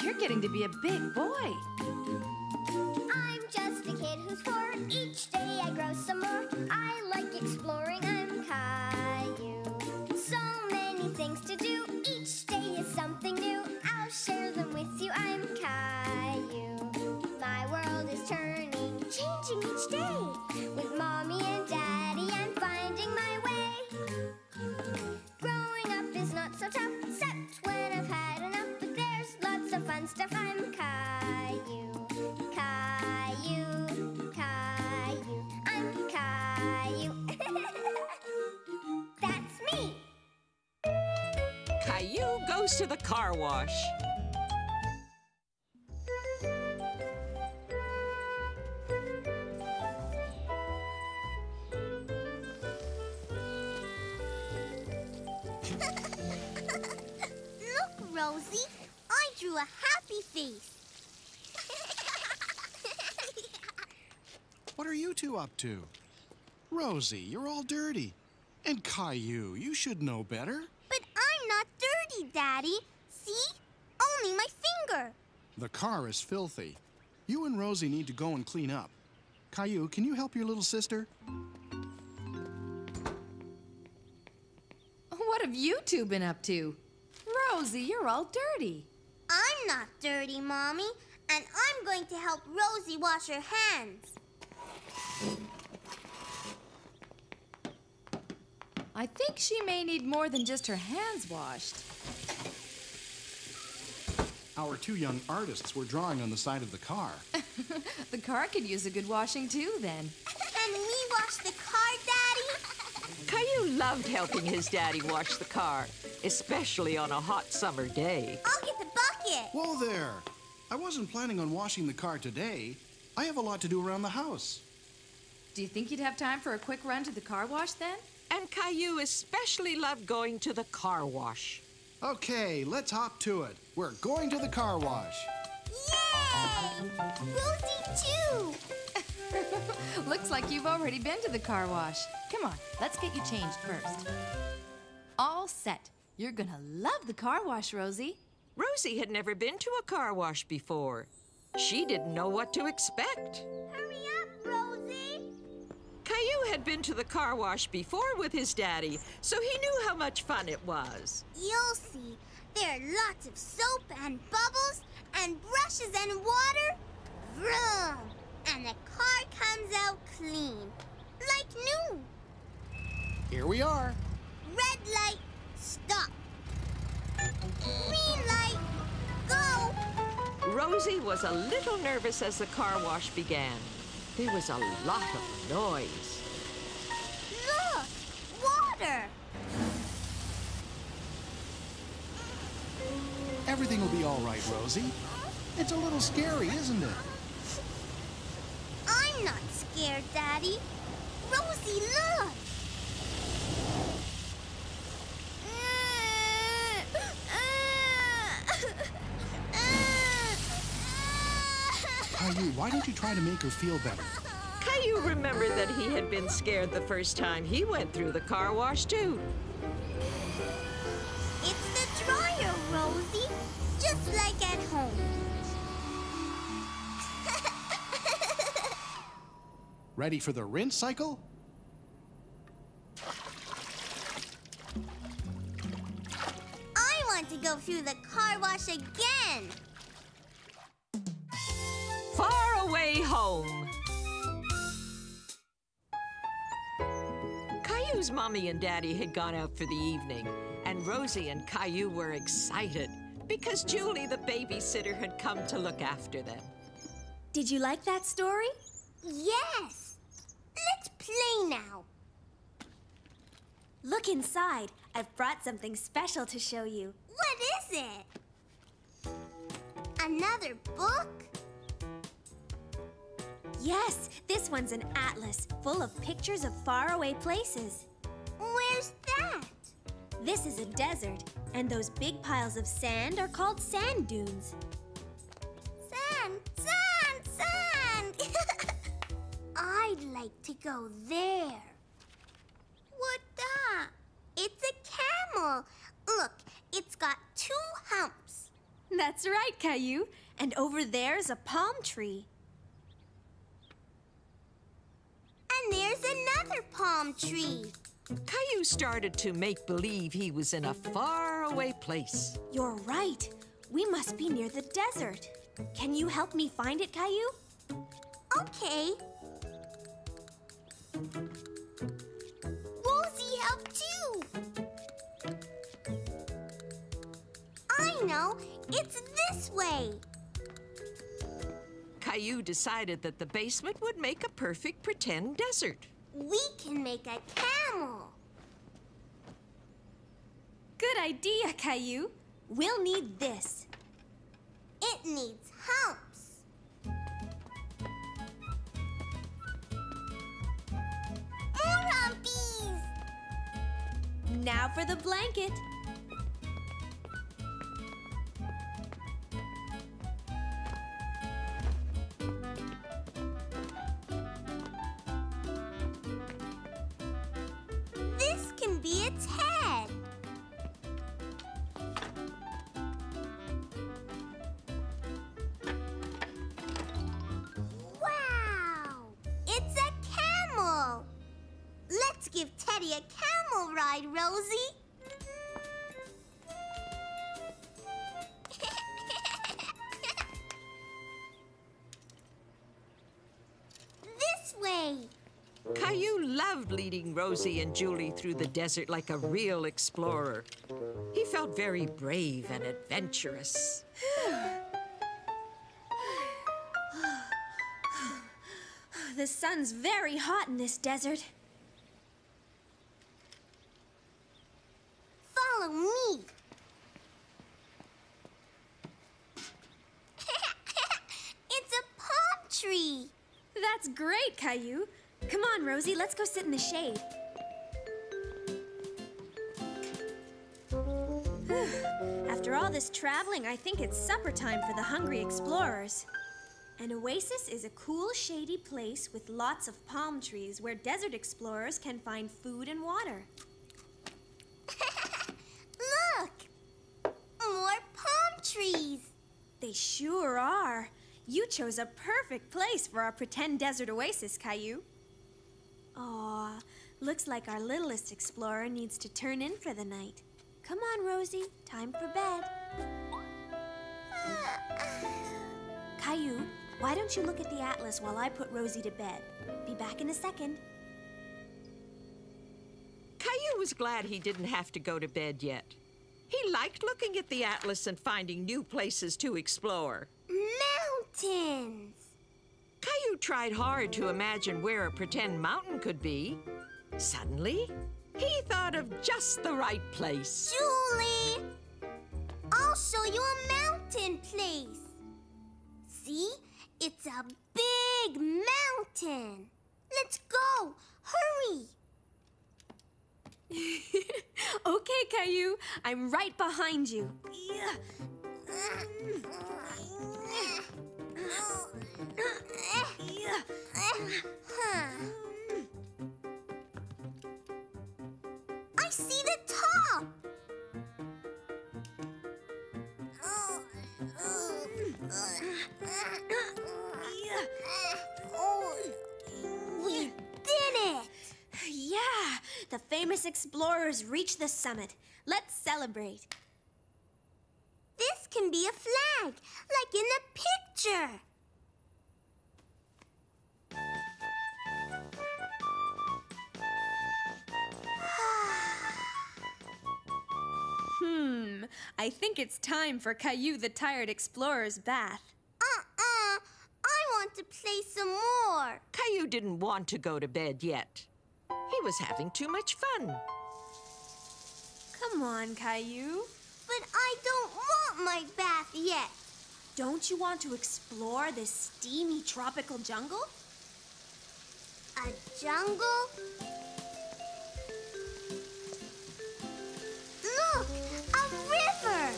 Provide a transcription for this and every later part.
you're getting to be a big boy. I'm just a kid who's 4. Each day I grow some more. I like exploring. I'm Caillou. So many things to do. Each day is something new. I'll share them with you. I'm Caillou. My world is turning, changing each day. With Mommy and Daddy, I'm finding my way. Growing up is not so tough, except when I've had enough. But there's lots of fun stuff. I'm Caillou. Caillou, Caillou, I'm Caillou. That's me. Caillou goes to the car wash. Look, Rosie, I drew a happy face. What are you two up to? Rosie, you're all dirty. And Caillou, you should know better. But I'm not dirty, Daddy. See? Only my finger. The car is filthy. You and Rosie need to go and clean up. Caillou, can you help your little sister? What have you two been up to? Rosie, you're all dirty. I'm not dirty, Mommy. And I'm going to help Rosie wash her hands. I think she may need more than just her hands washed. Our 2 young artists were drawing on the side of the car. The car could use a good washing too, then. Can we wash the car, Daddy? Caillou loved helping his daddy wash the car, especially on a hot summer day. I'll get the bucket. Whoa there! I wasn't planning on washing the car today. I have a lot to do around the house. Do you think you'd have time for a quick run to the car wash, then? And Caillou especially loved going to the car wash. Okay, let's hop to it. We're going to the car wash. Yay! Rosie, too. Looks like you've already been to the car wash. Come on, let's get you changed first. All set. You're gonna love the car wash, Rosie. Rosie had never been to a car wash before. She didn't know what to expect. Hurry up, Rosie. Caillou had been to the car wash before with his daddy, so he knew how much fun it was. You'll see. There are lots of soap and bubbles and brushes and water. Vroom! And the car comes out clean. Like new. Here we are. Red light, stop. Green light, go. Rosie was a little nervous as the car wash began. There was a lot of noise. Look, water. Everything will be all right, Rosie. It's a little scary, isn't it? I'm not scared, Daddy. Rosie, look. Caillou, why don't you try to make her feel better? Caillou remembered that he had been scared the first time he went through the car wash, too. It's the dryer, Rosie. Just like at home. Ready for the rinse cycle? I want to go through the car wash again. Far away home. Caillou's mommy and daddy had gone out for the evening, and Rosie and Caillou were excited because Julie, the babysitter, had come to look after them. Did you like that story? Yes. Let's play now. Look inside. I've brought something special to show you. What is it? Another book? Yes, this one's an atlas full of pictures of faraway places. Where's that? This is a desert, and those big piles of sand are called sand dunes. Sand, sand, sand! I'd like to go there. What's that? It's a camel. Look, it's got 2 humps. That's right, Caillou. And over there's a palm tree. And there's another palm tree. Caillou started to make believe he was in a faraway place. You're right. We must be near the desert. Can you help me find it, Caillou? Okay. Rosie helped too. I know. It's this way. Caillou decided that the basement would make a perfect pretend desert. We can make a camel. Good idea, Caillou. We'll need this. It needs humps. More humpies. Now for the blanket. This can be its head. Wow! It's a camel. Let's give Teddy a camel ride, Rosie. This way. Caillou loved leading Rosie and Julie through the desert like a real explorer. He felt very brave and adventurous. The sun's very hot in this desert. Follow me. It's a palm tree. That's great, Caillou. Come on, Rosie, let's go sit in the shade. After all this traveling, I think it's supper time for the hungry explorers. An oasis is a cool, shady place with lots of palm trees where desert explorers can find food and water. Look! More palm trees. They sure are. You chose a perfect place for our pretend desert oasis, Caillou. Aw, looks like our littlest explorer needs to turn in for the night. Come on, Rosie, time for bed. Caillou, why don't you look at the atlas while I put Rosie to bed? Be back in a second. Caillou was glad he didn't have to go to bed yet. He liked looking at the atlas and finding new places to explore. Mountains. Caillou tried hard to imagine where a pretend mountain could be. Suddenly, he thought of just the right place. Julie! I'll show you a mountain place. See? It's a big mountain. Let's go. Hurry. Okay, Caillou, I'm right behind you. I see the top. We did it. Yeah, the famous explorers reached the summit. Let's celebrate. This can be a flag, like in the picture. I think it's time for Caillou the Tired Explorer's bath. I want to play some more. Caillou didn't want to go to bed yet. He was having too much fun. Come on, Caillou. But I don't want my bath yet. Don't you want to explore this steamy tropical jungle? A jungle? Look, a river.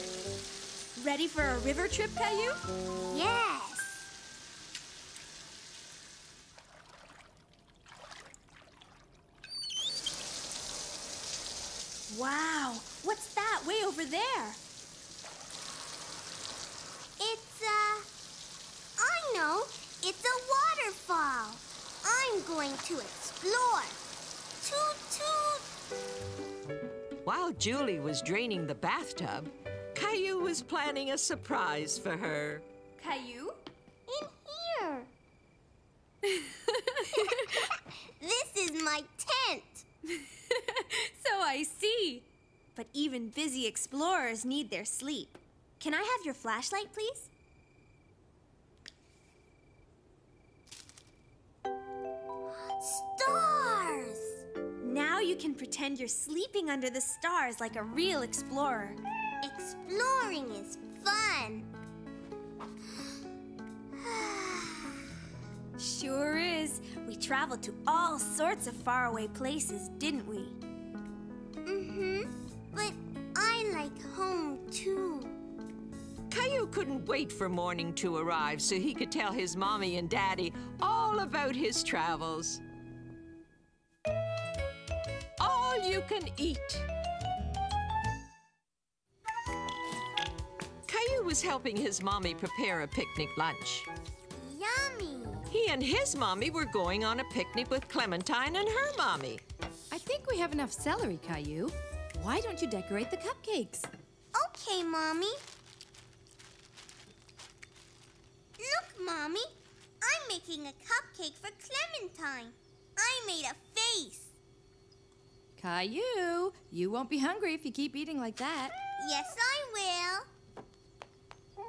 Ready for a river trip, Caillou? Yes. Wow, what's that way over there? going to explore. Toot toot! While Julie was draining the bathtub, Caillou was planning a surprise for her. Caillou? In here. This is my tent. So I see. But even busy explorers need their sleep. Can I have your flashlight, please? Stars! Now you can pretend you're sleeping under the stars like a real explorer. Exploring is fun. Sure is. We traveled to all sorts of faraway places, didn't we? But I like home too. Caillou couldn't wait for morning to arrive so he could tell his mommy and daddy all about his travels. All you can eat. Caillou was helping his mommy prepare a picnic lunch. Yummy. He and his mommy were going on a picnic with Clementine and her mommy. I think we have enough celery, Caillou. Why don't you decorate the cupcakes? Okay, Mommy. Look, Mommy. I'm making a cupcake for Clementine. I made a face. Caillou, you won't be hungry if you keep eating like that. Yes, I will.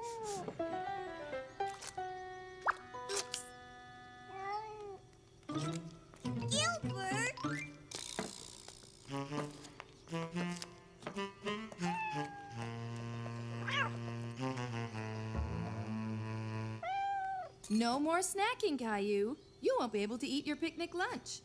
Oops. Gilbert! No more snacking, Caillou. You won't be able to eat your picnic lunch.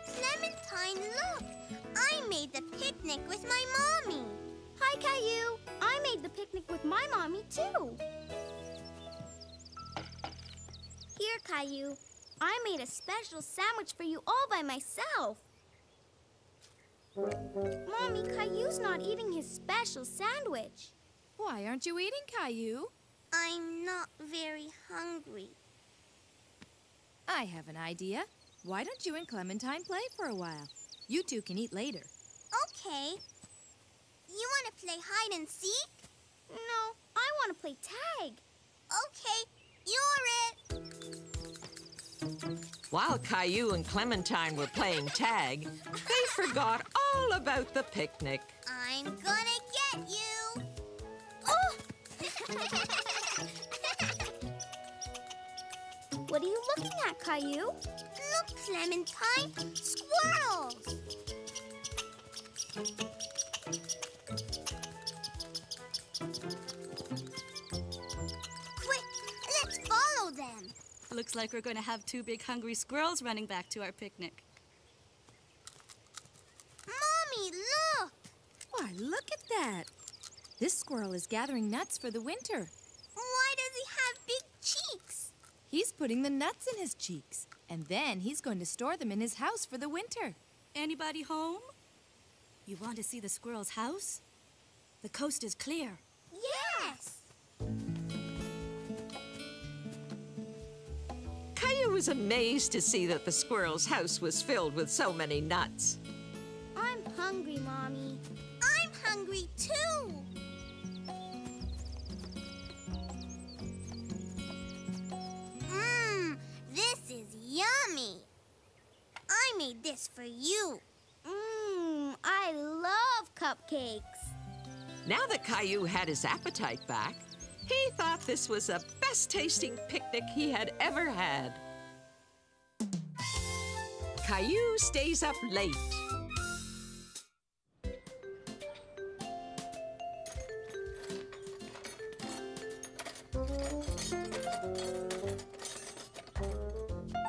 Clementine, look! I made the picnic with my mommy. Hi, Caillou. I made the picnic with my mommy, too. Here, Caillou. I made a special sandwich for you all by myself. Mommy, Caillou's not eating his special sandwich. Why aren't you eating, Caillou? I'm not very hungry. I have an idea. Why don't you and Clementine play for a while? You two can eat later. Okay. You want to play hide and seek? No, I want to play tag. Okay, you're it. While Caillou and Clementine were playing tag, they forgot all about the picnic. I'm gonna get you. Oh! What are you looking at, Caillou? Look, Clementine, squirrels. Quick, let's follow them. Looks like we're going to have two big hungry squirrels running back to our picnic. Mommy, look! Why, look at that. This squirrel is gathering nuts for the winter. Why does he have big cheeks? He's putting the nuts in his cheeks, and then he's going to store them in his house for the winter. Anybody home? You want to see the squirrel's house? The coast is clear. Yes! Caillou was amazed to see that the squirrel's house was filled with so many nuts. I'm hungry, Mommy. I'm hungry, too. This is yummy. I made this for you. I love cupcakes. Now that Caillou had his appetite back, he thought this was the best-tasting picnic he had ever had. Caillou stays up late.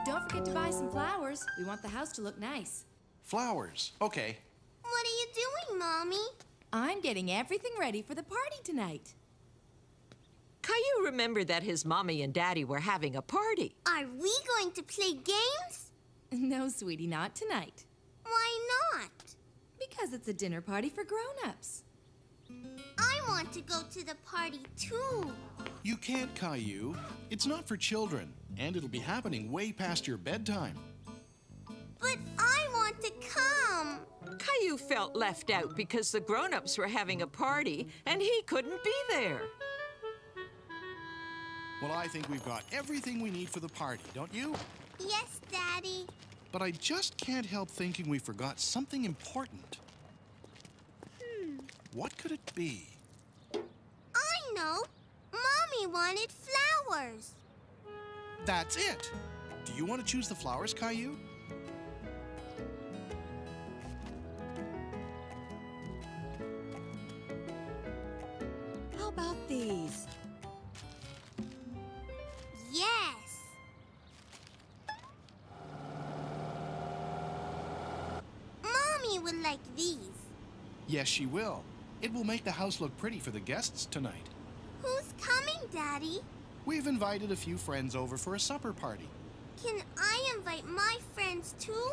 Don't forget to buy some flowers. We want the house to look nice. Flowers. Okay. What are you doing, Mommy? I'm getting everything ready for the party tonight. Caillou remembered that his mommy and daddy were having a party. Are we going to play games? No, sweetie, not tonight. Why not? Because it's a dinner party for grown-ups. I want to go to the party too. You can't, Caillou. It's not for children, and it'll be happening way past your bedtime. But I want to come. Caillou felt left out because the grown-ups were having a party and he couldn't be there. Well, I think we've got everything we need for the party, don't you? Yes, Daddy. But I just can't help thinking we forgot something important. What could it be? I know. Mommy wanted flowers. That's it! Do you want to choose the flowers, Caillou? How about these? Yes. Mommy would like these. Yes, she will. It will make the house look pretty for the guests tonight. Who's coming, Daddy? We've invited a few friends over for a supper party. Can I invite my friends too?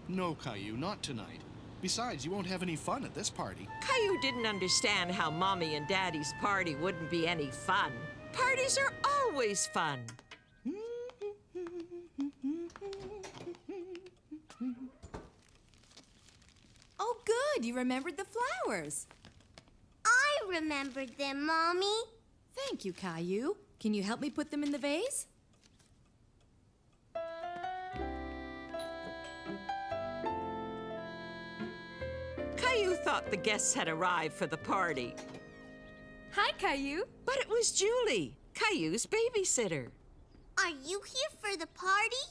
No, Caillou, not tonight. Besides, you won't have any fun at this party. Caillou didn't understand how Mommy and Daddy's party wouldn't be any fun. Parties are always fun. Oh, good. You remembered the flowers. I remembered them, Mommy. Thank you, Caillou. Can you help me put them in the vase? Caillou thought the guests had arrived for the party. Hi, Caillou. But it was Julie, Caillou's babysitter. Are you here for the party?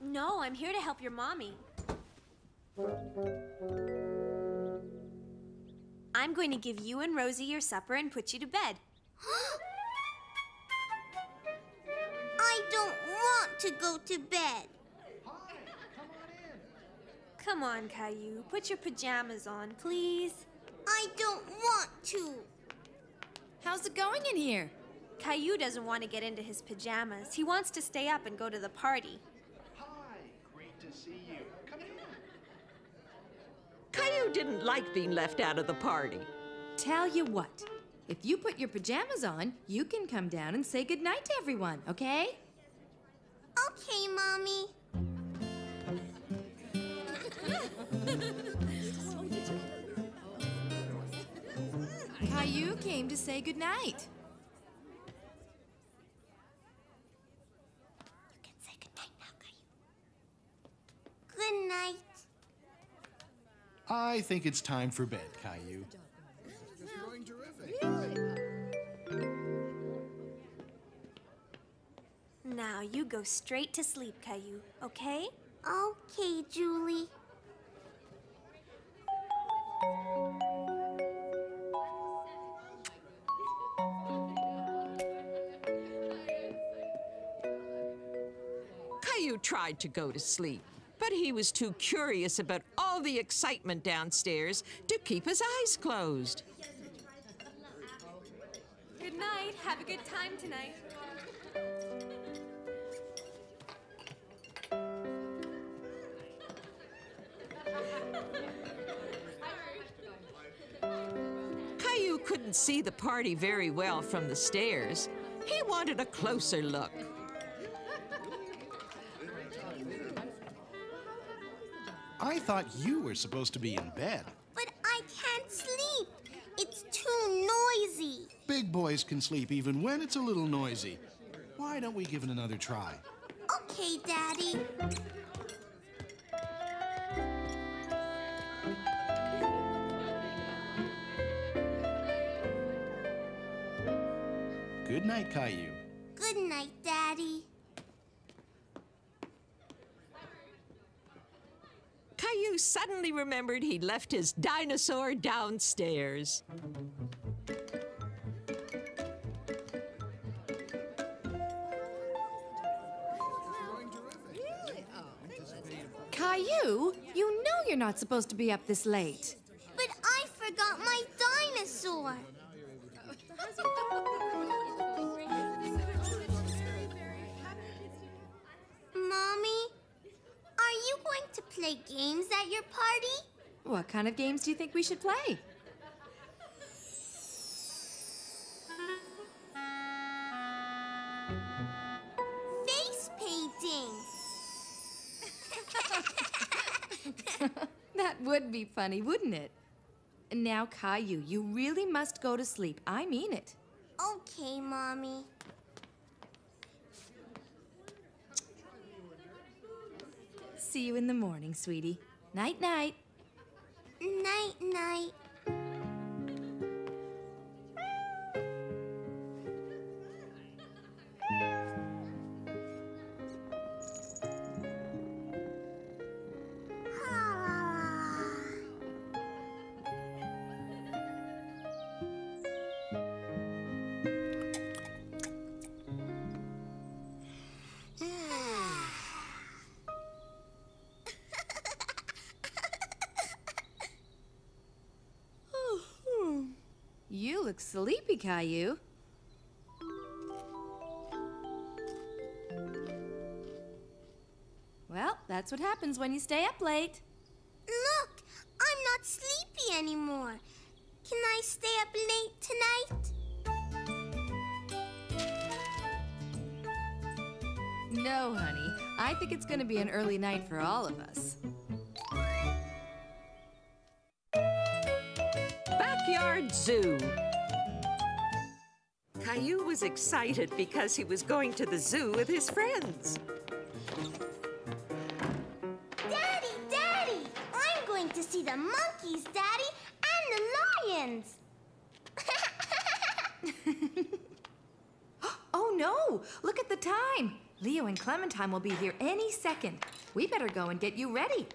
No, I'm here to help your mommy. I'm going to give you and Rosie your supper and put you to bed. I don't want to go to bed. Come on, Caillou. Put your pajamas on, please. I don't want to. How's it going in here? Caillou doesn't want to get into his pajamas. He wants to stay up and go to the party. Hi, great to see you. Come in. Caillou didn't like being left out of the party. Tell you what. If you put your pajamas on, you can come down and say goodnight to everyone, okay? Okay, Mommy. Caillou came to say goodnight. You can say goodnight now, Caillou. Good night. I think it's time for bed, Caillou. Now you go straight to sleep, Caillou, okay? Okay, Julie. Caillou tried to go to sleep, but he was too curious about all the excitement downstairs to keep his eyes closed. Good night. Have a good time tonight. Caillou couldn't see the party very well from the stairs. He wanted a closer look. I thought you were supposed to be in bed. But I can't sleep. It's too noisy. Big boys can sleep even when it's a little noisy. Why don't we give it another try? Okay, Daddy. Good night, Caillou. Good night, Daddy. Caillou suddenly remembered he'd left his dinosaur downstairs. Caillou, you know you're not supposed to be up this late. But I forgot my dinosaur. Mommy, are you going to play games at your party? What kind of games do you think we should play? That would be funny, wouldn't it? Now, Caillou, you really must go to sleep. I mean it. Okay, Mommy. See you in the morning, sweetie. Night-night. Night-night. You look sleepy, Caillou. Well, that's what happens when you stay up late. Look, I'm not sleepy anymore. Can I stay up late tonight? No, honey. I think it's going to be an early night for all of us. Backyard Zoo. Caillou was excited because he was going to the zoo with his friends. Daddy, Daddy! I'm going to see the monkeys, Daddy, and the lions. Oh, no! Look at the time. Leo and Clementine will be here any second. We better go and get you ready.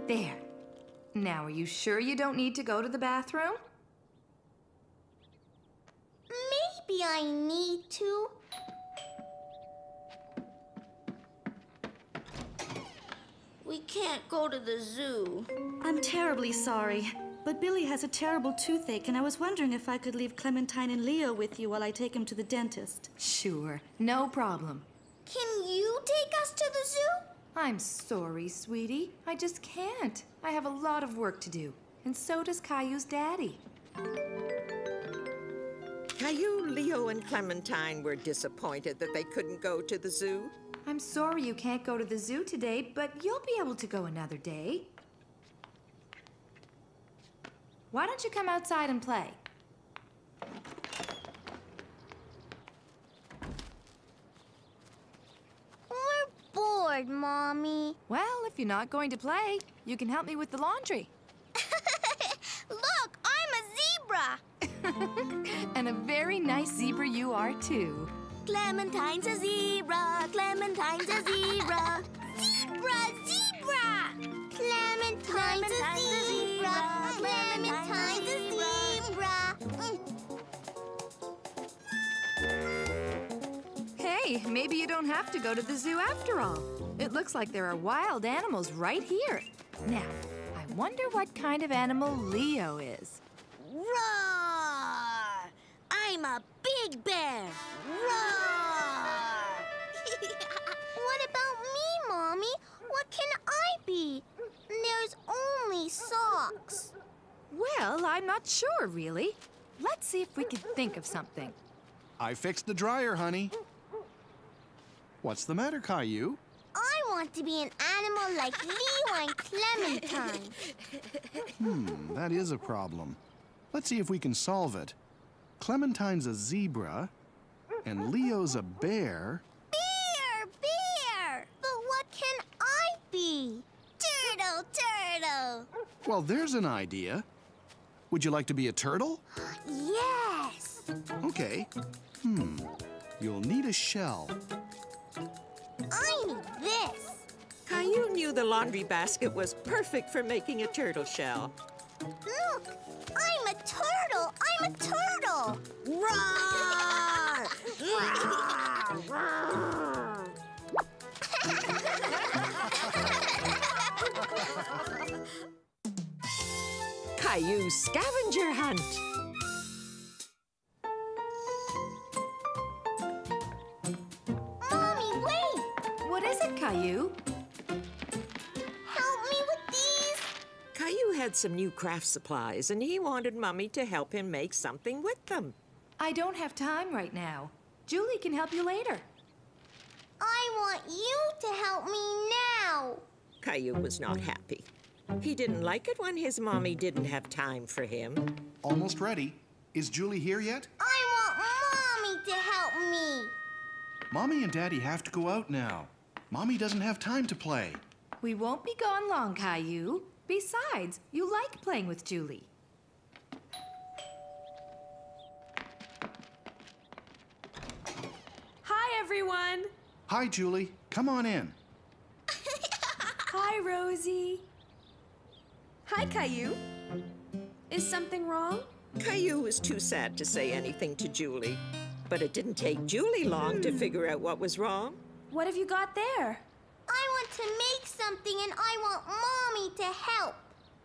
There. Now, are you sure you don't need to go to the bathroom? Maybe I need to. We can't go to the zoo. I'm terribly sorry, but Billy has a terrible toothache, and I was wondering if I could leave Clementine and Leo with you while I take him to the dentist. Sure, no problem. Can you take us to the zoo? I'm sorry, sweetie. I just can't. I have a lot of work to do, and so does Caillou's daddy. Caillou, Leo, and Clementine were disappointed that they couldn't go to the zoo. I'm sorry you can't go to the zoo today, but you'll be able to go another day. Why don't you come outside and play? We're bored, Mommy. Well, if you're not going to play, you can help me with the laundry. Look, I'm a zebra. And a very nice zebra you are, too. Clementine's a zebra. Clementine's a zebra. Zebra, zebra. Clementine's a zebra. Clementine's a zebra. Hey, maybe you don't have to go to the zoo after all. It looks like there are wild animals right here. Now, I wonder what kind of animal Leo is. Roar! I'm a big bear. Roar! What about me, Mommy? What can I be? There's only socks. Well, I'm not sure, really. Let's see if we can think of something. I fixed the dryer, honey. What's the matter, Caillou? I want to be an animal like Leo and Clementine. That is a problem. Let's see if we can solve it. Clementine's a zebra, and Leo's a bear. Bear, bear! But what can I be? Turtle, turtle! Well, there's an idea. Would you like to be a turtle? Yes! Okay. You'll need a shell. I need this. Caillou knew the laundry basket was perfect for making a turtle shell. Look, I'm a turtle. I'm a turtle. Caillou's scavenger hunt. Mommy, wait. What is it, Caillou? Help me with these. Caillou had some new craft supplies, and he wanted Mummy to help him make something with them. I don't have time right now. Julie can help you later. I want you to help me now. Caillou was not happy. He didn't like it when his mommy didn't have time for him. Almost ready. Is Julie here yet? I want Mommy to help me. Mommy and Daddy have to go out now. Mommy doesn't have time to play. We won't be gone long, Caillou. Besides, you like playing with Julie. Hi, everyone. Hi, Julie. Come on in. Hi, Rosie. Hi, Caillou. Is something wrong? Caillou was too sad to say anything to Julie. But it didn't take Julie long to figure out what was wrong. What have you got there? I want to make something and I want Mommy to help.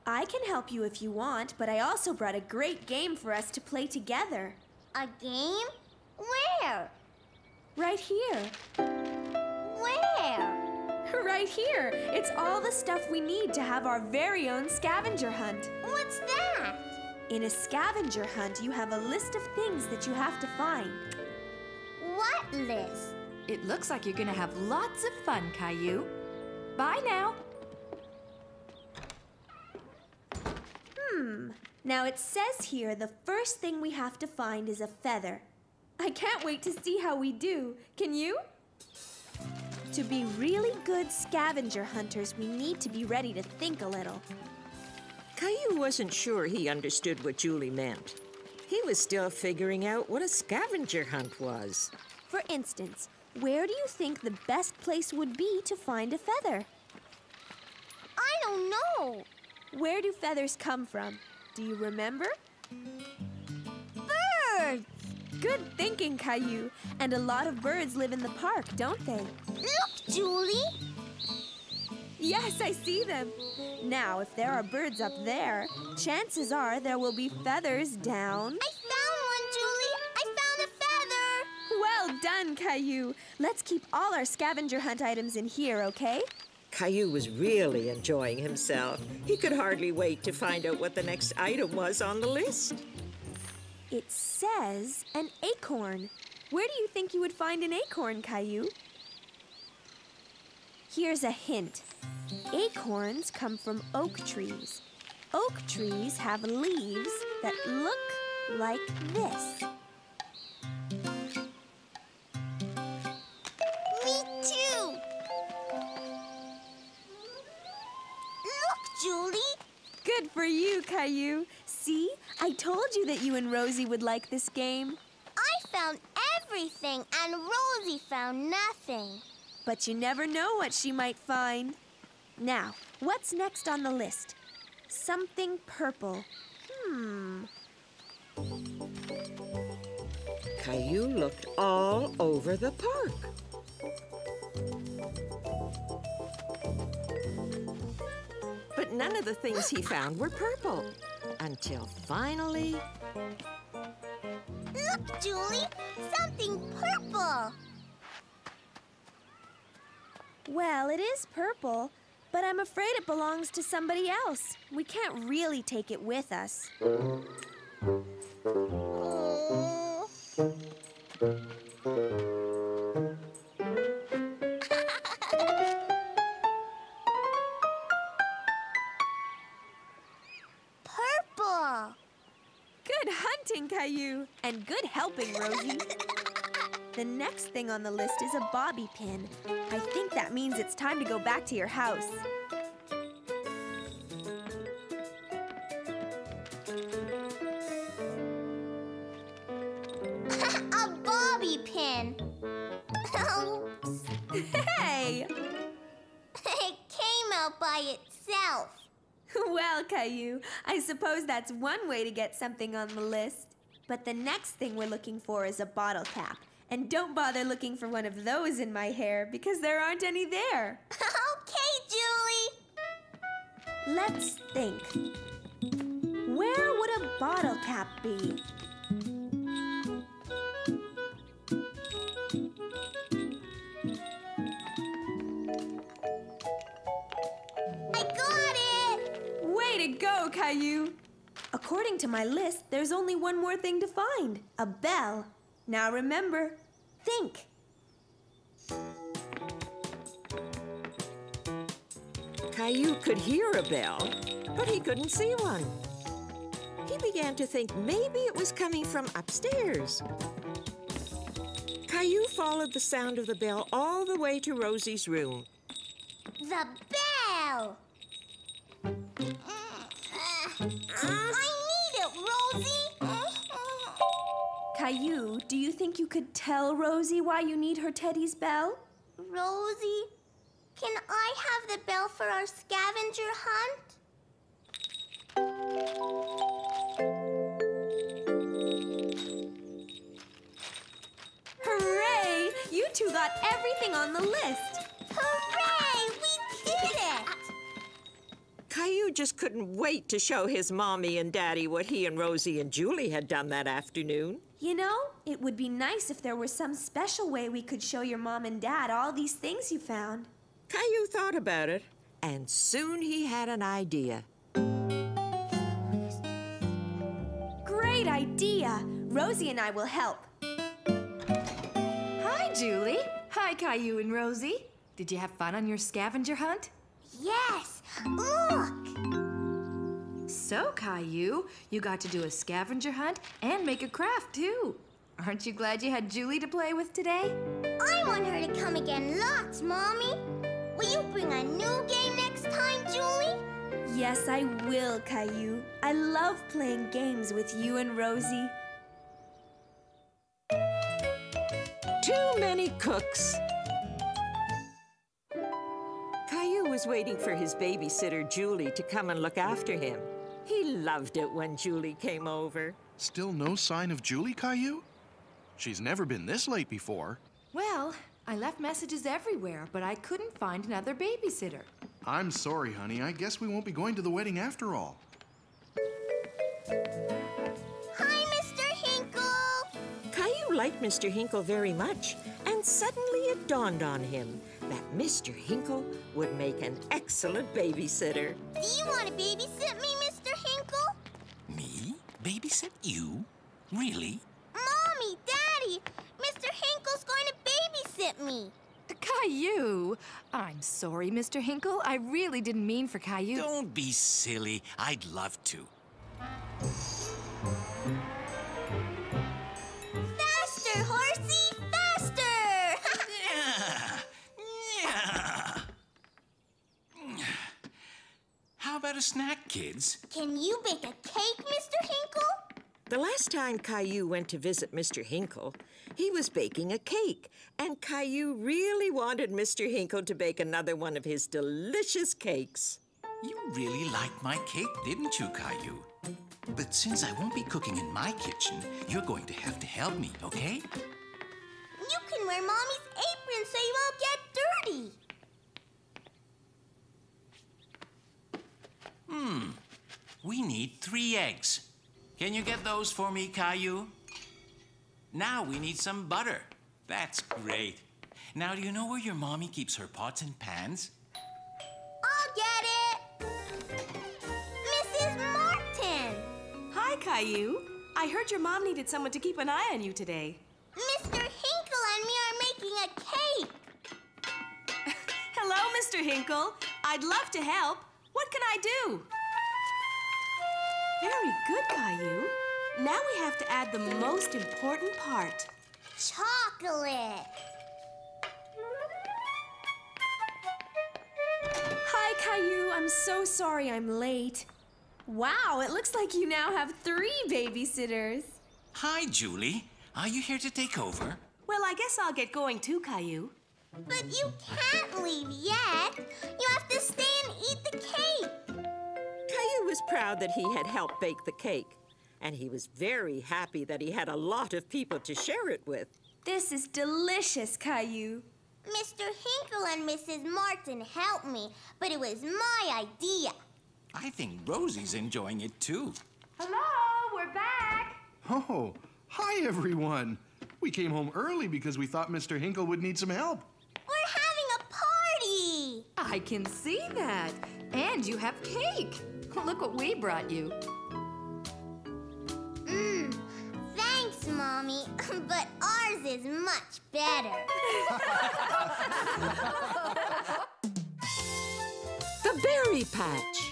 I can help you if you want, but I also brought a great game for us to play together. A game? Where? Right here. Where? Right here. It's all the stuff we need to have our very own scavenger hunt. What's that? In a scavenger hunt, you have a list of things that you have to find. What list? It looks like you're gonna have lots of fun, Caillou. Bye now. Now it says here the first thing we have to find is a feather. I can't wait to see how we do. Can you? To be really good scavenger hunters, we need to be ready to think a little. Caillou wasn't sure he understood what Julie meant. He was still figuring out what a scavenger hunt was. For instance, where do you think the best place would be to find a feather? I don't know. Where do feathers come from? Do you remember? Birds. Good thinking, Caillou. And a lot of birds live in the park, don't they? Look, Julie. Yes, I see them. Now, if there are birds up there, chances are there will be feathers down. I found one, Julie. I found a feather. Well done, Caillou. Let's keep all our scavenger hunt items in here, okay? Caillou was really enjoying himself. He could hardly wait to find out what the next item was on the list. It says an acorn. Where do you think you would find an acorn, Caillou? Here's a hint. Acorns come from oak trees. Oak trees have leaves that look like this. Me too. Look, Julie. Good for you, Caillou. See? I told you that you and Rosie would like this game. I found everything and Rosie found nothing. But you never know what she might find. Now, what's next on the list? Something purple. Caillou looked all over the park. But none of the things he found were purple. Until finally... Look, Julie. Something purple. Well, it is purple, but I'm afraid it belongs to somebody else. We can't really take it with us. Oh. Purple. Good hunting, Caillou, and good helping, Rosie. The next thing on the list is a bobby pin. I think that means it's time to go back to your house. A bobby pin. Oops. Hey! It came out by itself. Well, Caillou, I suppose that's one way to get something on the list. But the next thing we're looking for is a bottle cap. And don't bother looking for one of those in my hair because there aren't any there. Okay, Julie. Let's think. Where would a bottle cap be? I got it. Way to go, Caillou! According to my list, there's only one more thing to find. A bell. Now remember, think. Caillou could hear a bell, but he couldn't see one. He began to think maybe it was coming from upstairs. Caillou followed the sound of the bell all the way to Rosie's room. The bell! I need it, Rosie! Caillou, do you think you could tell Rosie why you need her Teddy's bell? Rosie, can I have the bell for our scavenger hunt? Hooray! You two got everything on the list. Hooray! We did it! Caillou just couldn't wait to show his mommy and daddy what he and Rosie and Julie had done that afternoon. You know, it would be nice if there was some special way we could show your mom and dad all these things you found. Caillou thought about it, and soon he had an idea. Great idea! Rosie and I will help. Hi, Julie. Hi, Caillou and Rosie. Did you have fun on your scavenger hunt? Yes! Look! So, Caillou, you got to do a scavenger hunt and make a craft, too. Aren't you glad you had Julie to play with today? I want her to come again lots, Mommy. Will you bring a new game next time, Julie? Yes, I will, Caillou. I love playing games with you and Rosie. Too many cooks. Caillou was waiting for his babysitter, Julie, to come and look after him. He loved it when Julie came over. Still no sign of Julie, Caillou? She's never been this late before. Well, I left messages everywhere, but I couldn't find another babysitter. I'm sorry, honey. I guess we won't be going to the wedding after all. Hi, Mr. Hinkle! Caillou liked Mr. Hinkle very much, and suddenly it dawned on him that Mr. Hinkle would make an excellent babysitter. Do you want to babysit me, Mr. Hinkle? Me? Babysit you? Really? Mommy, Daddy, Mr. Hinkle's going to babysit me. Caillou! I'm sorry, Mr. Hinkle. I really didn't mean for Caillou. Don't be silly. I'd love to. Faster, horsey, faster! How about a snack, kids? Can you bake a cake, Mr. Hinkle? The last time Caillou went to visit Mr. Hinkle, he was baking a cake, and Caillou really wanted Mr. Hinkle to bake another one of his delicious cakes. You really liked my cake, didn't you, Caillou? But since I won't be cooking in my kitchen, you're going to have to help me, okay? You can wear Mommy's apron so you won't get dirty. We need 3 eggs. Can you get those for me, Caillou? Now we need some butter. That's great. Now, do you know where your mommy keeps her pots and pans? I'll get it. Mrs. Martin. Hi, Caillou. I heard your mom needed someone to keep an eye on you today. Mr. Hinkle and me are making a cake. Hello, Mr. Hinkle. I'd love to help. What can I do? Very good, Caillou. Now we have to add the most important part. Chocolate. Hi, Caillou. I'm so sorry I'm late. Wow, it looks like you now have 3 babysitters. Hi, Julie. Are you here to take over? Well, I guess I'll get going too, Caillou. But you can't leave yet. You have to stay and eat the cake. Caillou was proud that he had helped bake the cake, and he was very happy that he had a lot of people to share it with. This is delicious, Caillou. Mr. Hinkle and Mrs. Martin helped me, but it was my idea. I think Rosie's enjoying it too. Hello, we're back. Oh, hi, everyone. We came home early because we thought Mr. Hinkle would need some help. We're having a party. I can see that. And you have cake. Look what we brought you. Thanks, Mommy, but ours is much better. The berry patch.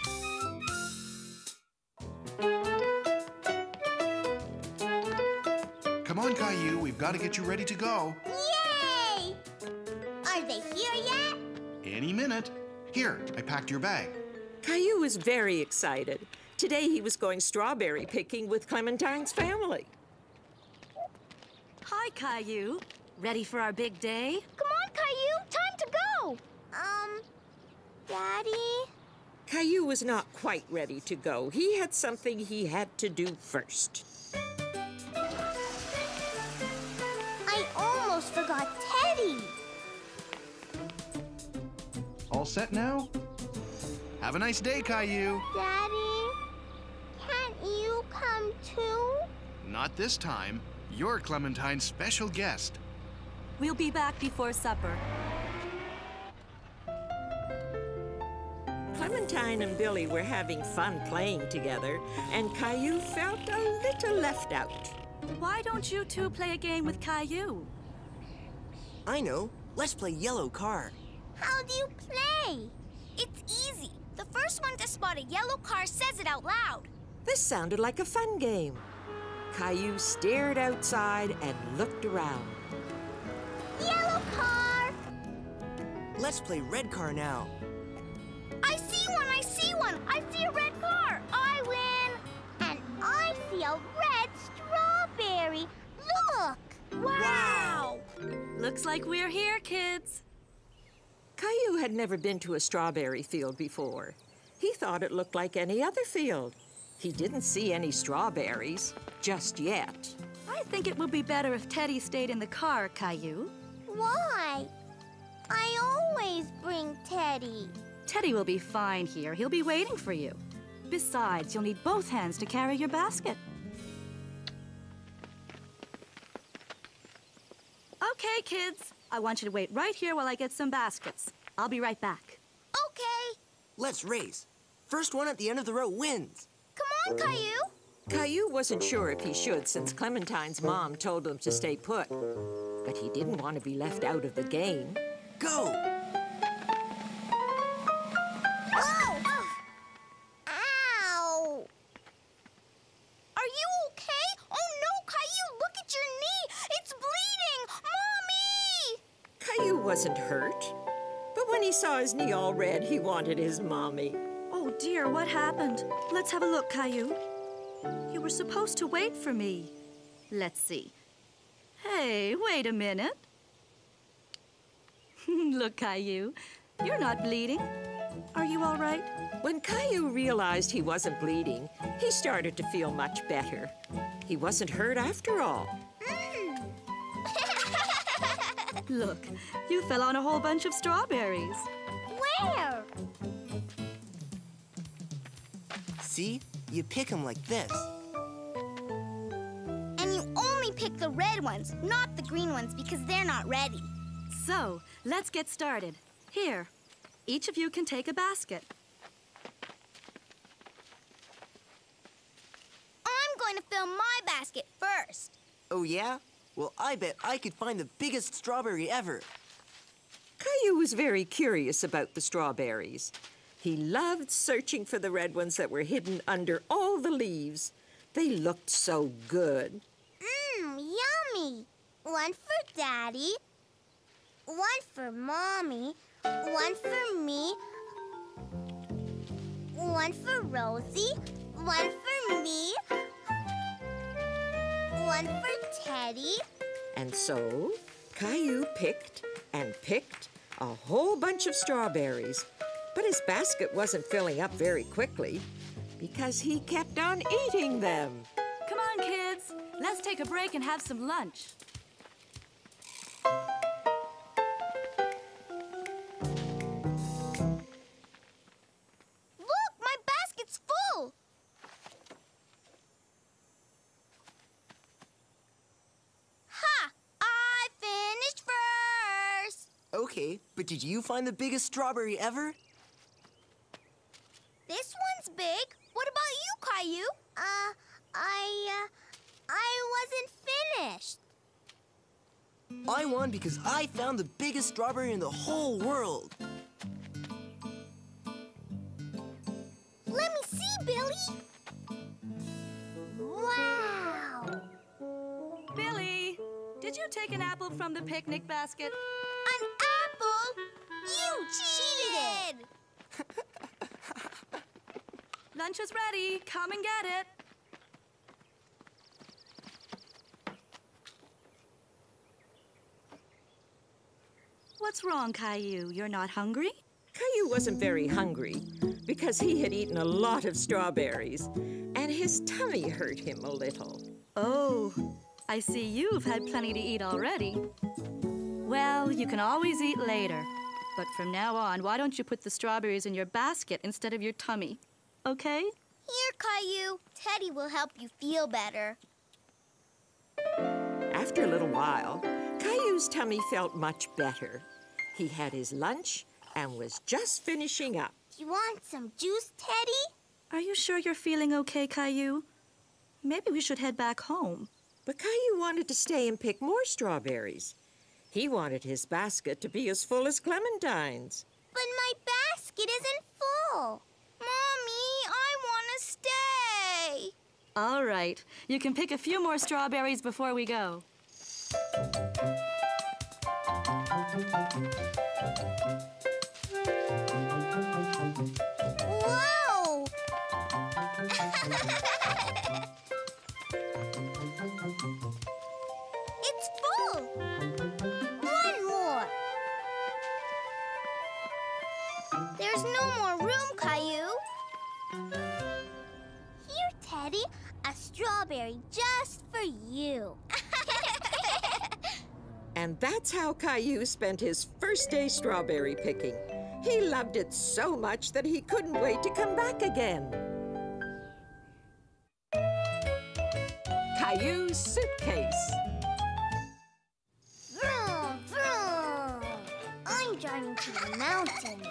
Come on, Caillou, we've got to get you ready to go. Yay! Are they here yet? Any minute. Here, I packed your bag. Caillou was very excited. Today he was going strawberry picking with Clementine's family. Hi, Caillou. Ready for our big day? Come on, Caillou, time to go. Daddy? Caillou was not quite ready to go. He had something he had to do first. I almost forgot Teddy. All set now? Have a nice day, Caillou. Daddy, can't you come too? Not this time. You're Clementine's special guest. We'll be back before supper. Clementine and Billy were having fun playing together, and Caillou felt a little left out. Why don't you two play a game with Caillou? I know. Let's play yellow car. How do you play? It's easy. The first one to spot a yellow car says it out loud. This sounded like a fun game. Caillou stared outside and looked around. Yellow car! Let's play red car now. I see one, I see one! I see a red car! I win! And I see a red strawberry! Look! Wow! Looks like we're here, kids. Caillou had never been to a strawberry field before. He thought it looked like any other field. He didn't see any strawberries, just yet. I think it would be better if Teddy stayed in the car, Caillou. Why? I always bring Teddy. Teddy will be fine here. He'll be waiting for you. Besides, you'll need both hands to carry your basket. Okay, kids. I want you to wait right here while I get some baskets. I'll be right back. Okay. Let's race. First one at the end of the row wins. Come on, Caillou. Caillou wasn't sure if he should since Clementine's mom told him to stay put. But he didn't want to be left out of the game. Go! Oh! Ow! Are you okay? Oh no, Caillou, look at your knee! It's bleeding! Mommy! Caillou wasn't hurt. But when he saw his knee all red, he wanted his mommy. Oh dear, what happened? Let's have a look, Caillou. You were supposed to wait for me. Let's see. Hey, wait a minute. Look, Caillou, you're not bleeding. Are you all right? When Caillou realized he wasn't bleeding, he started to feel much better. He wasn't hurt after all. Look, you fell on a whole bunch of strawberries. Where? See? You pick them like this. And you only pick the red ones, not the green ones, because they're not ready. So, let's get started. Here, each of you can take a basket. I'm going to fill my basket first. Oh, yeah? Well, I bet I could find the biggest strawberry ever. Caillou was very curious about the strawberries. He loved searching for the red ones that were hidden under all the leaves. They looked so good. Yummy. One for Daddy, one for Mommy, one for me, one for Rosie, one for me, one for Teddy. And so, Caillou picked and picked a whole bunch of strawberries. But his basket wasn't filling up very quickly because he kept on eating them. Come on, kids. Let's take a break and have some lunch. Look, my basket's full. Ha! I finished first. Okay, but did you find the biggest strawberry ever? This one's big. What about you, Caillou? I wasn't finished. I won because I found the biggest strawberry in the whole world. see, Billy? Wow! Billy, did you take an apple from the picnic basket? An apple? You cheated! Lunch is ready. Come and get it. What's wrong, Caillou? You're not hungry? Caillou wasn't very hungry because he had eaten a lot of strawberries, and his tummy hurt him a little. Oh, I see you've had plenty to eat already. Well, you can always eat later. But from now on, why don't you put the strawberries in your basket instead of your tummy? Okay? Here, Caillou. Teddy will help you feel better. After a little while, Caillou's tummy felt much better. He had his lunch and was just finishing up. You want some juice, Teddy? Are you sure you're feeling okay, Caillou? Maybe we should head back home. But Caillou wanted to stay and pick more strawberries. He wanted his basket to be as full as Clementine's. But my basket isn't full. Mommy, I want to stay. All right. You can pick a few more strawberries before we go. Whoa! It's full. One more. There's no more room, Caillou. Here, Teddy, a strawberry just for you. And that's how Caillou spent his first day strawberry picking. He loved it so much that he couldn't wait to come back again. Caillou's suitcase. Vroom, vroom. I'm driving to the mountains.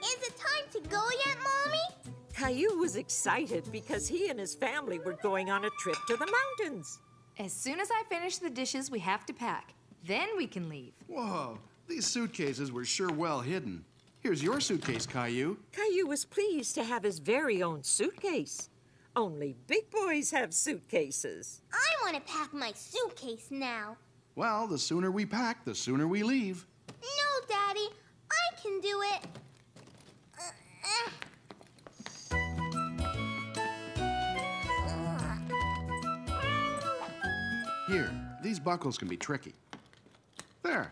Is it time to go yet, Mommy? Caillou was excited because he and his family were going on a trip to the mountains. As soon as I finish the dishes, we have to pack. Then we can leave. Whoa, these suitcases were sure well hidden. Here's your suitcase, Caillou. Caillou was pleased to have his very own suitcase. Only big boys have suitcases. I want to pack my suitcase now. Well, the sooner we pack, the sooner we leave. No, Daddy. I can do it. Here, these buckles can be tricky. There.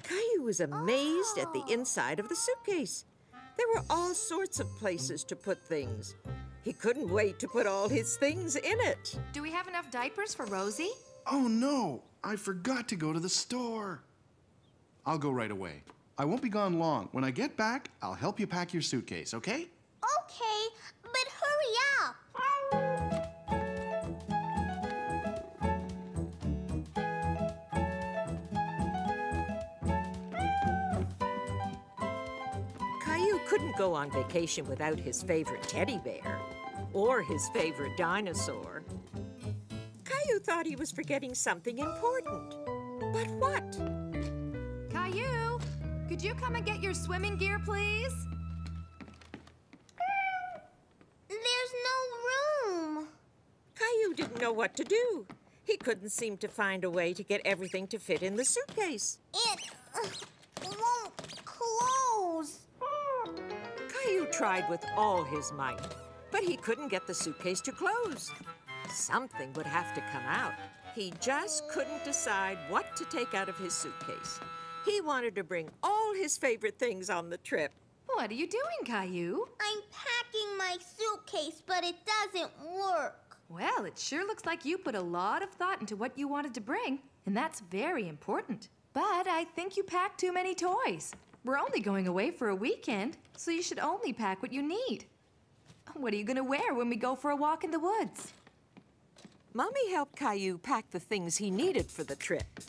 Caillou was amazed at the inside of the suitcase. There were all sorts of places to put things. He couldn't wait to put all his things in it. Do we have enough diapers for Rosie? Oh, no. I forgot to go to the store. I'll go right away. I won't be gone long. When I get back, I'll help you pack your suitcase, okay? Okay, but hurry up. Caillou couldn't go on vacation without his favorite teddy bear or his favorite dinosaur. Caillou thought he was forgetting something important. But what? Caillou, could you come and get your swimming gear, please? There's no room. Caillou didn't know what to do. He couldn't seem to find a way to get everything to fit in the suitcase. It won't close. Caillou tried with all his might, but he couldn't get the suitcase to close. Something would have to come out. He just couldn't decide what to take out of his suitcase. He wanted to bring all his favorite things on the trip. What are you doing, Caillou? I'm packing my suitcase, but it doesn't work. Well, it sure looks like you put a lot of thought into what you wanted to bring, and that's very important. But I think you packed too many toys. We're only going away for a weekend, so you should only pack what you need. What are you going to wear when we go for a walk in the woods? Mommy helped Caillou pack the things he needed for the trip.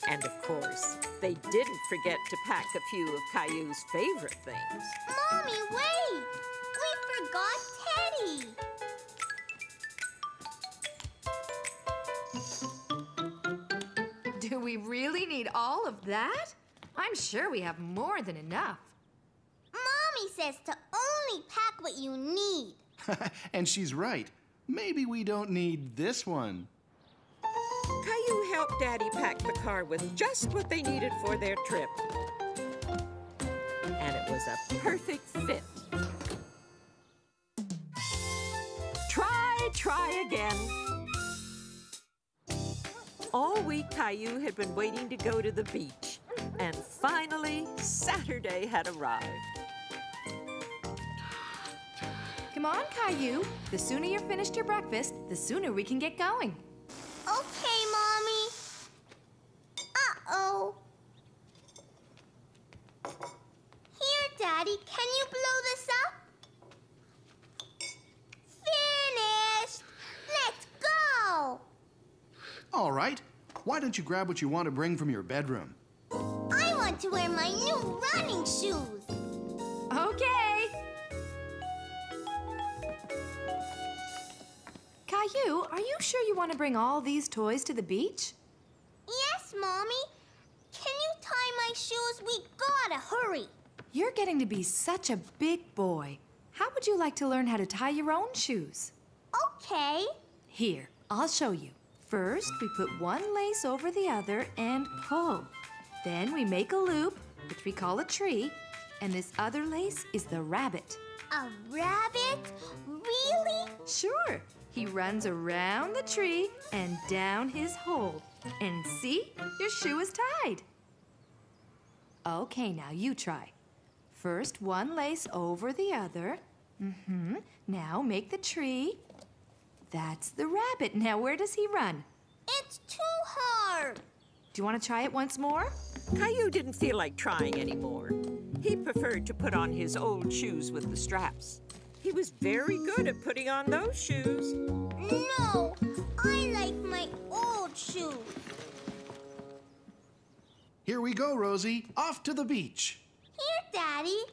And of course, they didn't forget to pack a few of Caillou's favorite things. Mommy, wait! We forgot Teddy. Do we we really need all of that? I'm sure we have more than enough. Mommy says to only pack what you need. And she's right. Maybe we don't need this one. Caillou helped Daddy pack the car with just what they needed for their trip. And it was a perfect fit. Try again. All week, Caillou had been waiting to go to the beach. And finally, Saturday had arrived. Come on, Caillou. The sooner you're finished your breakfast, the sooner we can get going. Okay, Mommy. Uh-oh. Here, Daddy, can you blow this up? Finished! Let's go! All right. Why don't you grab what you want to bring from your bedroom? I want to wear my new running shoes. Okay. Caillou, are you sure you want to bring all these toys to the beach? Yes, Mommy. Can you tie my shoes? We gotta hurry. You're getting to be such a big boy. How would you like to learn how to tie your own shoes? Okay. Here, I'll show you. First, we put one lace over the other and pull. Then we make a loop, which we call a tree, and this other lace is the rabbit. A rabbit? Really? Sure. He runs around the tree and down his hole. And see? Your shoe is tied. Okay, now you try. First, one lace over the other. Now make the tree. That's the rabbit. Now where does he run? It's too hard. Do you want to try it once more? Caillou didn't feel like trying anymore. He preferred to put on his old shoes with the straps. He was very good at putting on those shoes. No, I like my old shoes. Here we go, Rosie. Off to the beach. Here, Daddy.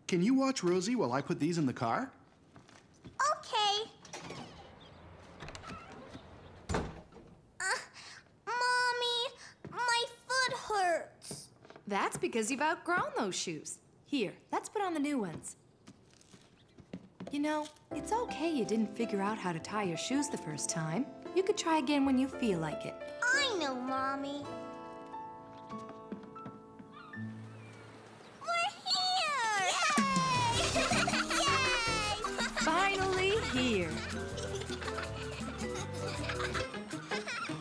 Can you watch Rosie while I put these in the car? Okay. Mommy, my foot hurts. That's because you've outgrown those shoes. Here, let's put on the new ones. You know, it's okay you didn't figure out how to tie your shoes the first time. You could try again when you feel like it. I know, Mommy. We're here! Yay! Yay! Finally here.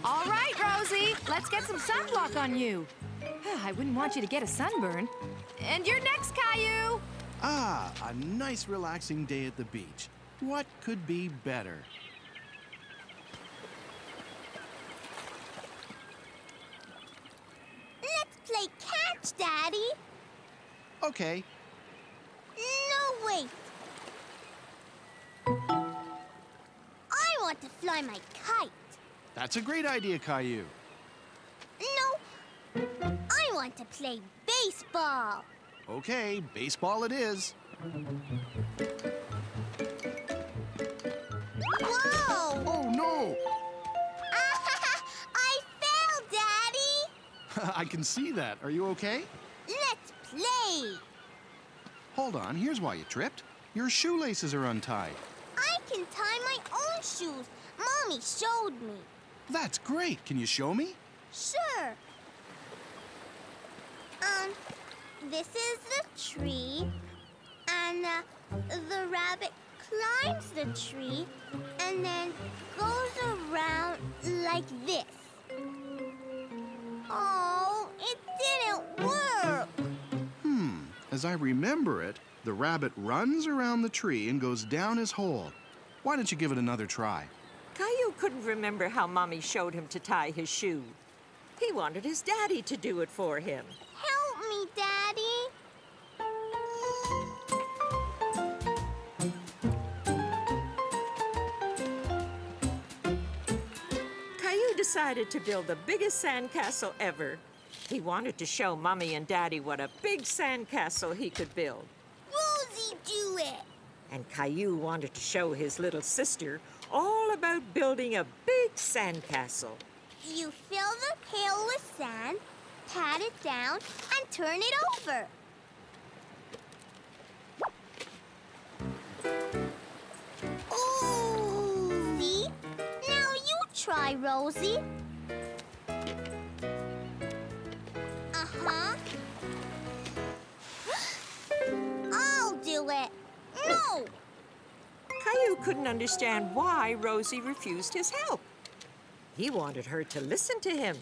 All right, Rosie, let's get some sunblock on you. I wouldn't want you to get a sunburn. And you're next, Caillou. Ah, a nice relaxing day at the beach. What could be better? Let's play catch, Daddy. Okay. No, wait. I want to fly my kite. That's a great idea, Caillou. No, I want to play baseball. Okay, baseball it is. Whoa! Oh, no! I fell, Daddy. I can see that. Are you okay? Let's play. Hold on, here's why you tripped. Your shoelaces are untied. I can tie my own shoes. Mommy showed me. That's great. Can you show me? Sure. This is the tree, and the rabbit climbs the tree and then goes around like this. Oh, it didn't work. As I remember it, the rabbit runs around the tree and goes down his hole. Why don't you give it another try? Caillou couldn't remember how Mommy showed him to tie his shoe. He wanted his daddy to do it for him. Help me, Daddy. Caillou decided to build the biggest sandcastle ever. He wanted to show Mommy and Daddy what a big sandcastle he could build. Rosie, do it. And Caillou wanted to show his little sister all about building a big sandcastle. You fill the pail with sand, pat it down, and turn it over. Ooh! See? Now you try, Rosie. Uh-huh. I'll do it. No! Caillou couldn't understand why Rosie refused his help. He wanted her to listen to him.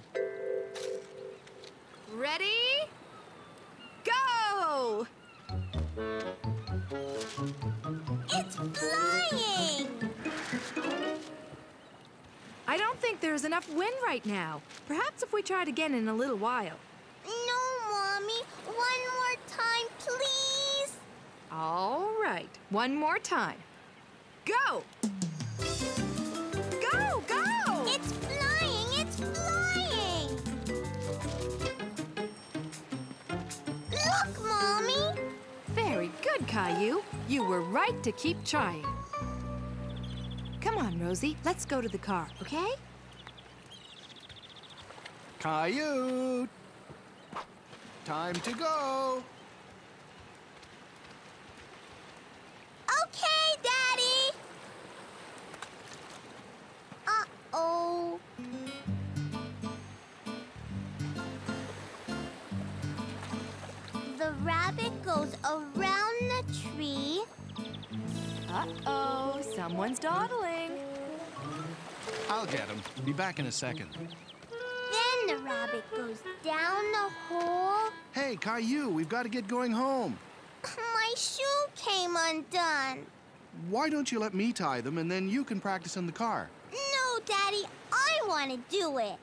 Ready? Go! It's flying! I don't think there's enough wind right now. Perhaps if we try it again in a little while. No, Mommy. One more time, please. All right, one more time. Go! Go, go! It's flying! It's flying! Look, Mommy! Very good, Caillou. You were right to keep trying. Come on, Rosie. Let's go to the car, okay? Caillou! Time to go! Okay, Daddy! Uh-oh. The rabbit goes around the tree. Uh-oh, someone's dawdling. I'll get him. Be back in a second. Then the rabbit goes down the hole. Hey, Caillou, we've got to get going home. My shoe came undone. Why don't you let me tie them and then you can practice in the car? No, Daddy, I want to do it.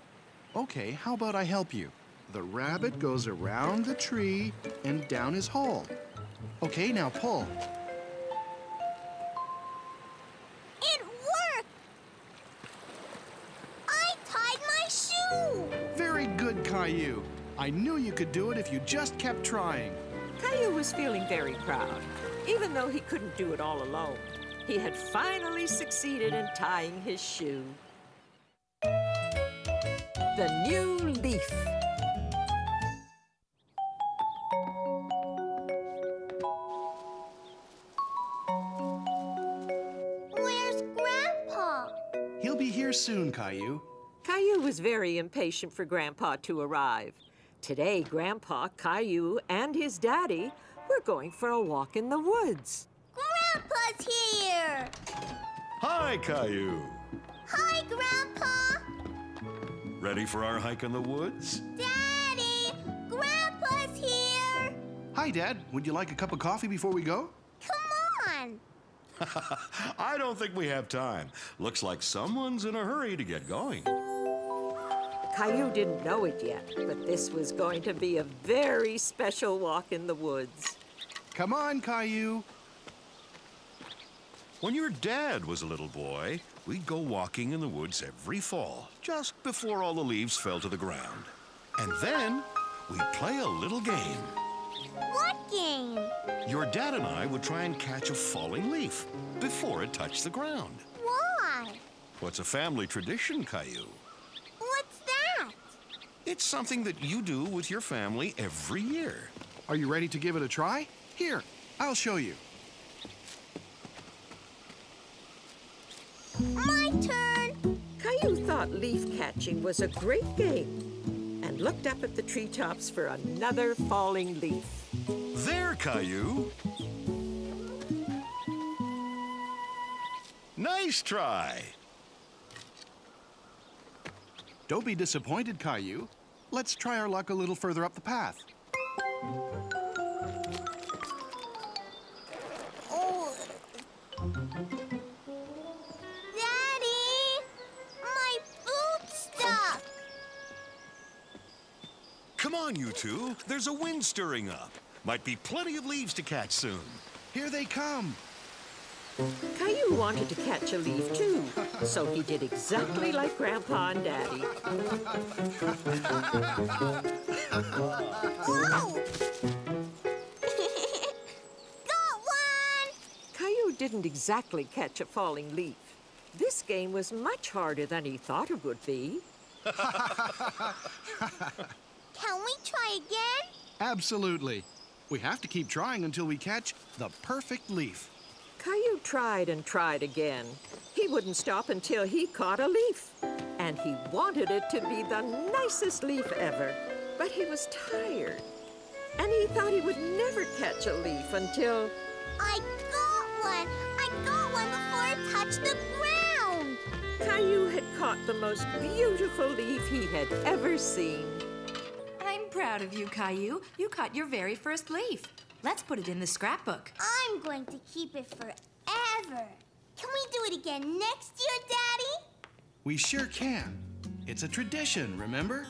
Okay, how about I help you? The rabbit goes around the tree and down his hole. Okay, now pull. It worked! I tied my shoe! Very good, Caillou. I knew you could do it if you just kept trying. Caillou was feeling very proud, even though he couldn't do it all alone. He had finally succeeded in tying his shoe. The new leaf. Where's Grandpa? He'll be here soon, Caillou. Caillou was very impatient for Grandpa to arrive. Today, Grandpa, Caillou, and his daddy were going for a walk in the woods. Grandpa's here! Hi, Caillou. Hi, Grandpa! Ready for our hike in the woods? Daddy! Grandpa's here! Hi, Dad. Would you like a cup of coffee before we go? Come on! I don't think we have time. Looks like someone's in a hurry to get going. Caillou didn't know it yet, but this was going to be a very special walk in the woods. Come on, Caillou. When your dad was a little boy, we'd go walking in the woods every fall, just before all the leaves fell to the ground. And then we'd play a little game. What game? Your dad and I would try and catch a falling leaf before it touched the ground. Why? What's a family tradition, Caillou? What's that? It's something that you do with your family every year. Are you ready to give it a try? Here, I'll show you. My turn! Caillou thought leaf catching was a great game and looked up at the treetops for another falling leaf. There, Caillou. Nice try. Don't be disappointed, Caillou. Let's try our luck a little further up the path. Oh. Daddy! My boot's stuck! Come on, you two. There's a wind stirring up. Might be plenty of leaves to catch soon. Here they come. Caillou wanted to catch a leaf too, so he did exactly like Grandpa and Daddy. Whoa! Got one! Caillou didn't exactly catch a falling leaf. This game was much harder than he thought it would be. Can we try again? Absolutely. We have to keep trying until we catch the perfect leaf. Caillou tried and tried again. He wouldn't stop until he caught a leaf. And he wanted it to be the nicest leaf ever. But he was tired. And he thought he would never catch a leaf until... I got one! I got one before it touched the ground! Caillou had caught the most beautiful leaf he had ever seen. I'm proud of you, Caillou. You caught your very first leaf. Let's put it in the scrapbook. I'm going to keep it forever. Can we do it again next year, Daddy? We sure can. It's a tradition, remember?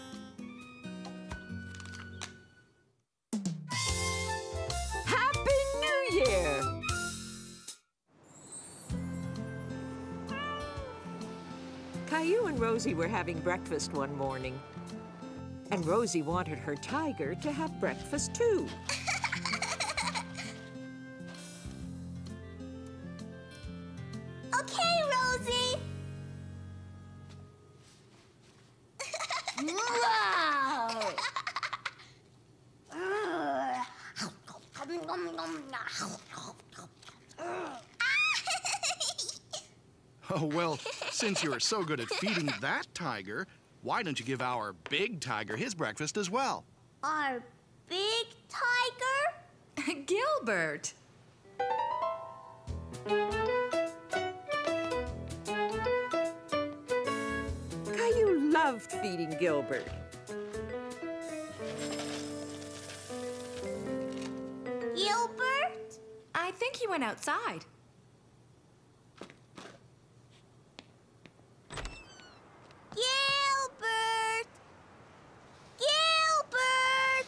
Happy New Year! Caillou and Rosie were having breakfast one morning. And Rosie wanted her tiger to have breakfast too. Okay, Rosie! Wow! Oh, well, since you are so good at feeding that tiger, why don't you give our big tiger his breakfast as well? Our big tiger? Gilbert. Caillou loved feeding Gilbert. Gilbert? I think he went outside. Gilbert! Gilbert!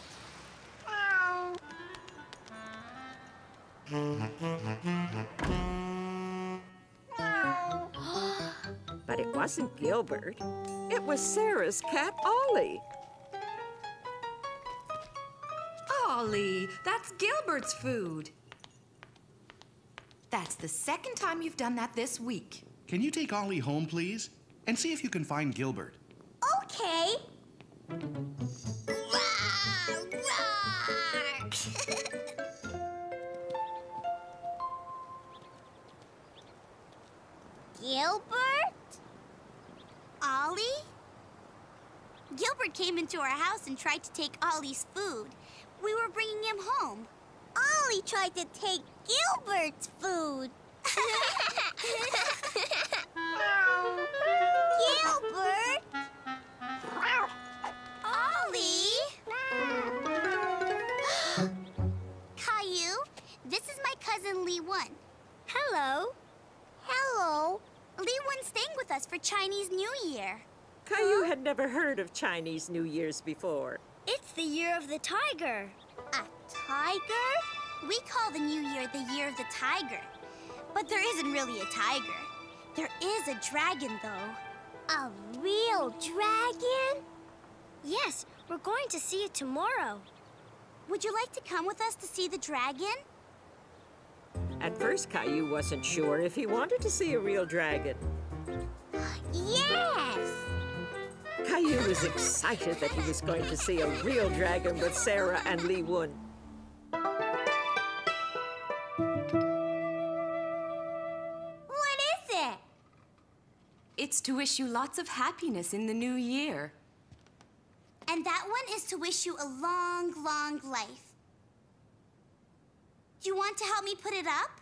But it wasn't Gilbert. It was Sarah's cat, Ollie. Ollie, that's Gilbert's food. That's the second time you've done that this week. Can you take Ollie home, please? And see if you can find Gilbert. Okay. Roar, roar. Gilbert? Ollie? Gilbert came into our house and tried to take Ollie's food. We were bringing him home. Ollie tried to take Gilbert's food. Gilbert? Ollie? Caillou, this is my cousin Lee Won. Hello. Hello. Lee Won's staying with us for Chinese New Year. Caillou had never heard of Chinese New Year's before. It's the year of the tiger. A tiger? We call the new year the year of the tiger. But there isn't really a tiger. There is a dragon, though. A real dragon? Yes, we're going to see it tomorrow. Would you like to come with us to see the dragon? At first, Caillou wasn't sure if he wanted to see a real dragon. Yes! Caillou was excited that he was going to see a real dragon with Sarah and Lee Won. What is it? It's to wish you lots of happiness in the new year. And that one is to wish you a long, long life. Do you want to help me put it up?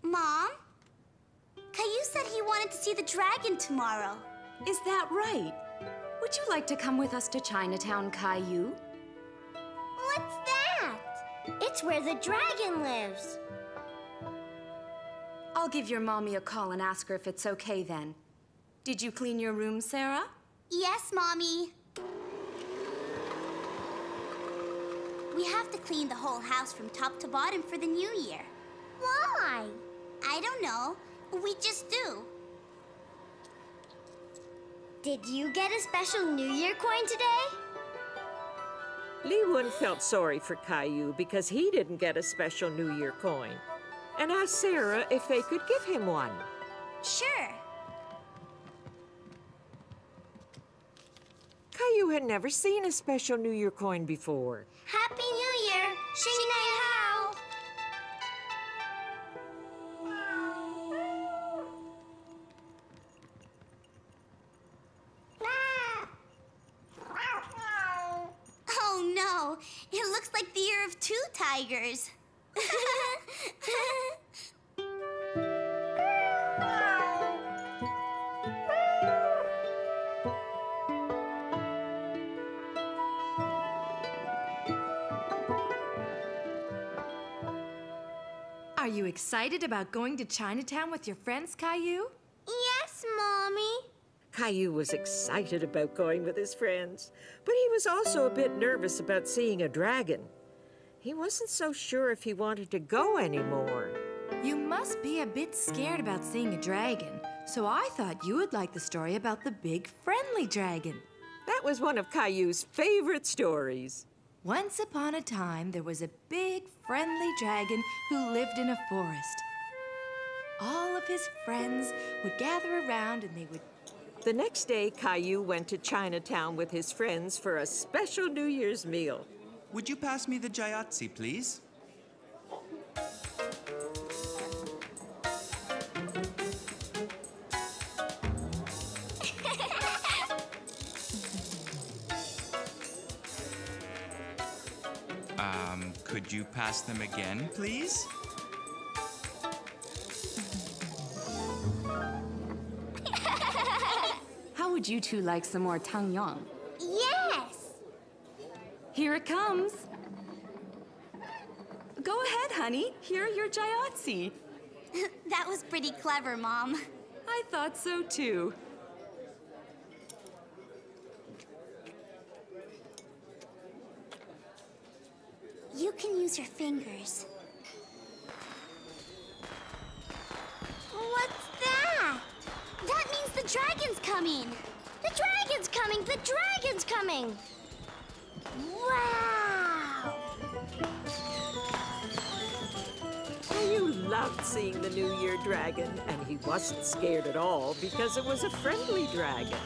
Mom? Caillou said he wanted to see the dragon tomorrow. Is that right? Would you like to come with us to Chinatown, Caillou? What's that? It's where the dragon lives. I'll give your mommy a call and ask her if it's okay then. Did you clean your room, Sarah? Yes, Mommy. We have to clean the whole house from top to bottom for the new year. Why? I don't know. We just do. Did you get a special New Year coin today? Lee-Wun felt sorry for Caillou because he didn't get a special New Year coin and asked Sarah if they could give him one. Sure. Caillou had never seen a special New Year coin before. Happy New Year! Xing Nei Hao! Oh no! It looks like the year of 2 tigers. Are you excited about going to Chinatown with your friends, Caillou? Yes, Mommy. Caillou was excited about going with his friends, but he was also a bit nervous about seeing a dragon. He wasn't so sure if he wanted to go anymore. You must be a bit scared about seeing a dragon, so I thought you would like the story about the big friendly dragon. That was one of Caillou's favorite stories. Once upon a time, there was a big friendly dragon who lived in a forest. All of his friends would gather around and they would... The next day, Caillou went to Chinatown with his friends for a special New Year's meal. Would you pass me the jayatsi, please? Could you pass them again, please? How would you two like some more tangyang? Yes! Here it comes. Go ahead, honey. Here are your jayatsi. That was pretty clever, Mom. I thought so, too. You can use your fingers. What's that? That means the dragon's coming. The dragon's coming! The dragon's coming! Wow! Caillou loved seeing the New Year dragon, and he wasn't scared at all because it was a friendly dragon.